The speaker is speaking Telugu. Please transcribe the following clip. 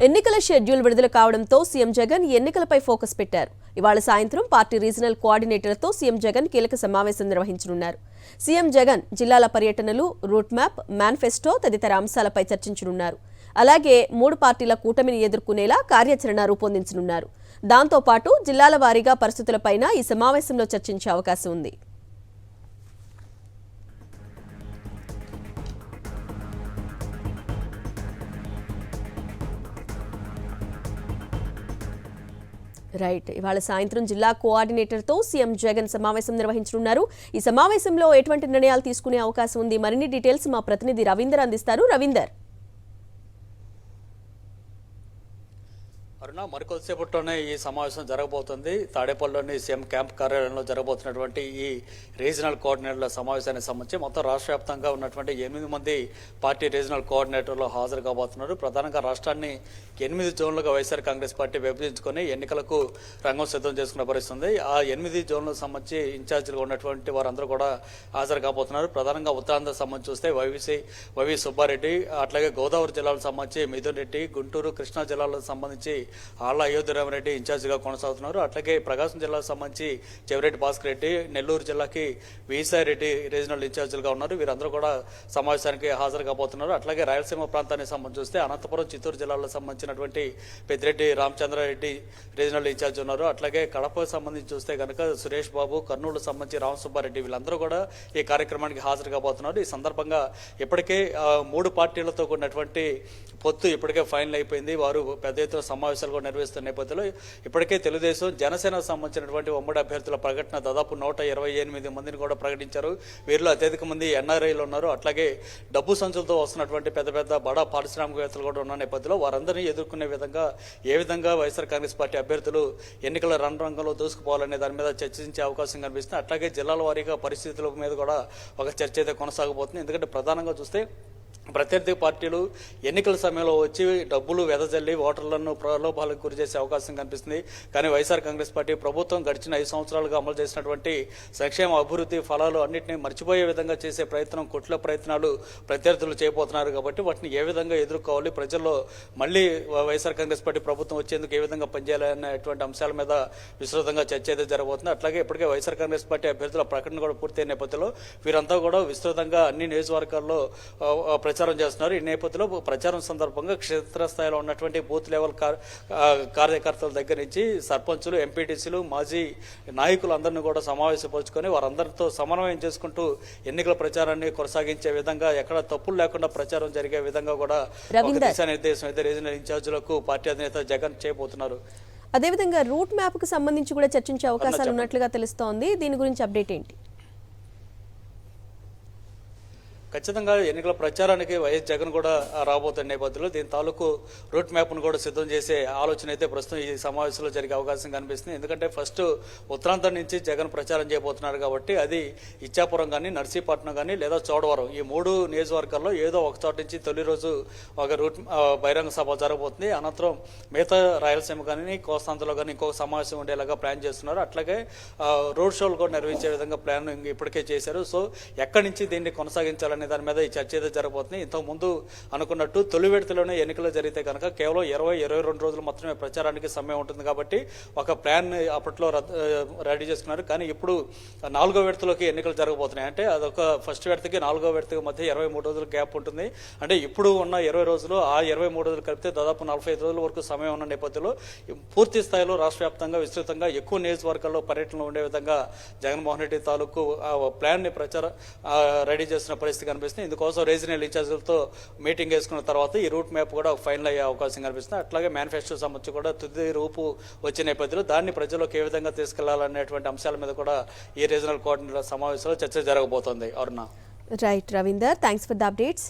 ఎన్నికల షెడ్యూల్ విడుదల కావడంతో సీఎం జగన్ ఎన్నికలపై ఫోకస్ పెట్టారు. ఇవాళ సాయంత్రం పార్టీ రీజనల్ కోఆర్డినేటర్లతో సీఎం జగన్ కీలక సమావేశం నిర్వహించనున్నారు. సీఎం జగన్ జిల్లాల పర్యటనలు, రూట్ మ్యాప్, మేనిఫెస్టో తదితర అంశాలపై చర్చించనున్నారు. అలాగే 3 పార్టీల కూటమిని ఎదుర్కొనేలా కార్యాచరణ రూపొందించనున్నారు. దాంతోపాటు జిల్లాల వారీగా పరిస్థితులపైన ఈ సమావేశంలో చర్చించే అవకాశం ఉంది. రైట్, ఇవాళ సాయంత్రం జిల్లా కోఆర్డినేటర్తో సీఎం జగన్ సమావేశం నిర్వహించనున్నారు. ఈ సమావేశంలో ఎటువంటి నిర్ణయాలు తీసుకునే అవకాశం ఉంది? మరిన్ని డీటెయిల్స్ మా ప్రతినిధి రవీందర్ అందిస్తారు. రవీందర్, అరుణ, మరికొద్దిసేపట్లోనే ఈ సమావేశం జరగబోతుంది. తాడేపల్లిలోని సీఎం క్యాంప్ కార్యాలయంలో జరగబోతున్నటువంటి ఈ రీజనల్ కోఆర్డినేటర్ల సమావేశానికి సంబంధించి మొత్తం రాష్ట్ర వ్యాప్తంగా ఉన్నటువంటి 8 మంది పార్టీ రీజనల్ కోఆర్డినేటర్లు హాజరు కాబోతున్నారు. ప్రధానంగా రాష్ట్రాన్ని 8 జోన్లుగా వైఎస్ఆర్ కాంగ్రెస్ పార్టీ విభజించుకొని ఎన్నికలకు రంగం సిద్ధం చేసుకున్న పరిస్థితుంది. ఆ 8 జోన్లకు సంబంధించి ఇన్ఛార్జీలుగా ఉన్నటువంటి వారందరూ కూడా హాజరు కాబోతున్నారు. ప్రధానంగా ఉత్తరాంధ్ర సంబంధించి చూస్తే వైవి సుబ్బారెడ్డి, అట్లాగే గోదావరి జిల్లాలకు సంబంధించి మిథున్ రెడ్డి, గుంటూరు, కృష్ణా జిల్లాలకు సంబంధించి ఆళ్ల అయోధ్యరామరెడ్డి ఇన్ఛార్జిగా కొనసాగుతున్నారు. అట్లాగే ప్రకాశం జిల్లాకు సంబంధించి చెవిరెడ్డి భాస్కర్ రెడ్డి, నెల్లూరు జిల్లాకి వీసారెడ్డి రీజనల్ ఇన్ఛార్జీలుగా ఉన్నారు. వీరందరూ కూడా సమావేశానికి హాజరు కాబోతున్నారు. అట్లాగే రాయలసీమ ప్రాంతానికి సంబంధించి చూస్తే అనంతపురం, చిత్తూరు జిల్లాలకు సంబంధించినటువంటి పెద్దిరెడ్డి రామచంద్రారెడ్డి రీజనల్ ఇన్ఛార్జ్ ఉన్నారు. అట్లాగే కడపకు సంబంధించి చూస్తే కనుక సురేష్ బాబు, కర్నూలు సంబంధించి రామసుబ్బారెడ్డి వీళ్ళందరూ కూడా ఈ కార్యక్రమానికి హాజరు కాబోతున్నారు. ఈ సందర్భంగా ఇప్పటికే 3 పార్టీలతో కూడినటువంటి పొత్తు ఇప్పటికే ఫైనల్ అయిపోయింది. వారు పెద్ద ఎత్తున సమావేశాలు కూడా నిర్వహిస్తున్న నేపథ్యంలో ఇప్పటికే తెలుగుదేశం, జనసేనకు సంబంధించినటువంటి ఉమ్మడి అభ్యర్థుల ప్రకటన దాదాపు 128 మందిని కూడా ప్రకటించారు. వీరిలో అత్యధిక మంది ఎన్ఆర్ఐలు ఉన్నారు. అట్లాగే డబ్బు సంచులతో వస్తున్నటువంటి పెద్ద పెద్ద బడా పారిశ్రామికవేత్తలు కూడా ఉన్న నేపథ్యంలో వారందరినీ ఎదుర్కొనే విధంగా ఏ విధంగా వైఎస్ఆర్ కాంగ్రెస్ పార్టీ అభ్యర్థులు ఎన్నికల రణరంగంలో దూసుకుపోవాలనే దాని మీద చర్చించే అవకాశం కనిపిస్తుంది. అట్లాగే జిల్లాల వారీగా పరిస్థితుల మీద కూడా ఒక చర్చ అయితే కొనసాగబోతుంది. ఎందుకంటే ప్రధానంగా చూస్తే ప్రత్యర్థి పార్టీలు ఎన్నికల సమయంలో వచ్చి డబ్బులు వెదజల్లి ఓటర్లను ప్రలోభాలకు గురి చేసే అవకాశం కనిపిస్తుంది. కానీ వైఎస్ఆర్ కాంగ్రెస్ పార్టీ ప్రభుత్వం గడిచిన 5 సంవత్సరాలుగా అమలు చేసినటువంటి సంక్షేమ అభివృద్ధి ఫలాలు అన్నింటినీ మర్చిపోయే విధంగా చేసే ప్రయత్నం, కుట్ల ప్రయత్నాలు ప్రత్యర్థులు చేయబోతున్నారు. కాబట్టి వాటిని ఏ విధంగా ఎదుర్కోవాలి, ప్రజల్లో మళ్ళీ వైఎస్ఆర్ కాంగ్రెస్ పార్టీ ప్రభుత్వం వచ్చేందుకు ఏ విధంగా పనిచేయాలనేటువంటి అంశాల మీద విస్తృతంగా చర్చ అయితే జరగబోతుంది. అట్లాగే ఇప్పటికే వైఎస్ఆర్ కాంగ్రెస్ పార్టీ అభ్యర్థుల ప్రకటన కూడా పూర్తయిన నేపథ్యంలో వీరంతా కూడా విస్తృతంగా అన్ని నియోజకవర్గాల్లో ప్రచారం చేస్తున్నారు. ఈ నేపథ్యంలో ప్రచారం సందర్భంగా క్షేత్రస్థాయిలో ఉన్నటువంటి బూత్ లెవెల్ కార్యకర్తల దగ్గర నుంచి సర్పంచులు, ఎంపీటీసీలు, మాజీ నాయకులందరినీ కూడా సమావేశపరుచుకొని వారందరితో సమన్వయం చేసుకుంటూ ఎన్నికల ప్రచారాన్ని కొనసాగించే విధంగా, ఎక్కడ తప్పులు లేకుండా ప్రచారం జరిగే విధంగా కూడా దిశానిర్దేశం అయితే రీజనల్ ఇన్ఛార్జీలకు పార్టీ అధినేత జగన్ చేయబోతున్నారు. అదేవిధంగా రూట్ మ్యాప్ కు సంబంధించి కూడా చర్చించే అవకాశాలు ఉన్నట్లుగా తెలుస్తోంది. దీని గురించి అప్డేట్ ఏంటి? ఖచ్చితంగా ఎన్నికల ప్రచారానికి వైఎస్ జగన్ కూడా రాబోతున్న నేపథ్యంలో దీని తాలూకు రూట్ మ్యాప్ను కూడా సిద్ధం చేసే ఆలోచన అయితే ప్రస్తుతం ఈ సమావేశంలో జరిగే అవకాశం కనిపిస్తుంది. ఎందుకంటే ఫస్ట్ ఉత్తరాంధ్ర నుంచి జగన్ ప్రచారం చేయబోతున్నారు కాబట్టి అది ఇచ్చాపురం కానీ, నర్సీపట్నం కానీ లేదా చోడవరం, ఈ 3 నియోజకవర్గాల్లో ఏదో ఒక చోట నుంచి తొలి రోజు ఒక రూట్ బహిరంగ సభ జరగబోతుంది. అనంతరం మిగతా రాయలసీమ కానీ, కోస్తాంధ్రలో కానీ ఇంకొక సమావేశం ఉండేలాగా ప్లాన్ చేస్తున్నారు. అట్లాగే రోడ్ షోలు కూడా నిర్వహించే విధంగా ప్లాన్ ఇప్పటికే చేశారు. సో ఎక్కడి నుంచి దీన్ని కొనసాగించాలని దాని మీద ఈ చర్చ అయితే జరగబోతుంది. ఇంతకుముందు అనుకున్నట్టు తొలి విడతలోనే ఎన్నికలు జరిగితే కనుక కేవలం 20-22 రోజులు మాత్రమే ప్రచారానికి సమయం ఉంటుంది. కాబట్టి ఒక ప్లాన్ అప్పట్లో రెడీ చేసుకున్నారు. కానీ ఇప్పుడు 4వ విడతలోకి ఎన్నికలు జరగబోతున్నాయి. అంటే అదొక ఫస్ట్ విడతకి 4వ విడతకి మధ్య 23 రోజుల గ్యాప్ ఉంటుంది. అంటే ఇప్పుడు ఉన్న 20 రోజులు ఆ 23 రోజులు కలిపితే దాదాపు 45 రోజుల వరకు సమయం ఉన్న నేపథ్యంలో పూర్తి స్థాయిలో రాష్ట్ర వ్యాప్తంగా విస్తృతంగా ఎక్కువ నియోజకవర్గాల్లో పర్యటనలు ఉండే విధంగా జగన్మోహన్ రెడ్డి తాలూకు ప్లాన్ ని ప్రచారం రెడీ చేస్తున్న పరిస్థితి కనిపిస్తుంది. ఇందుకోసం రీజనల్ ఇన్ఛార్జీలతో మీటింగ్ వేసుకున్న తర్వాత ఈ రూట్ మ్యాప్ కూడా ఫైనల్ అయ్యే అవకాశం కనిపిస్తుంది. అట్లాగే మేనిఫెస్టో సంబంధించి కూడా తుది రూపు వచ్చే నేపథ్యంలో దాన్ని ప్రజల్లోకి ఏ విధంగా తీసుకెళ్లాలనేటువంటి అంశాల మీద కూడా ఈ రీజనల్ కోఆర్డినేటర్ సమావేశంలో చర్చ జరగబోతోంది. Aruna. Right Ravinder, thanks for the updates.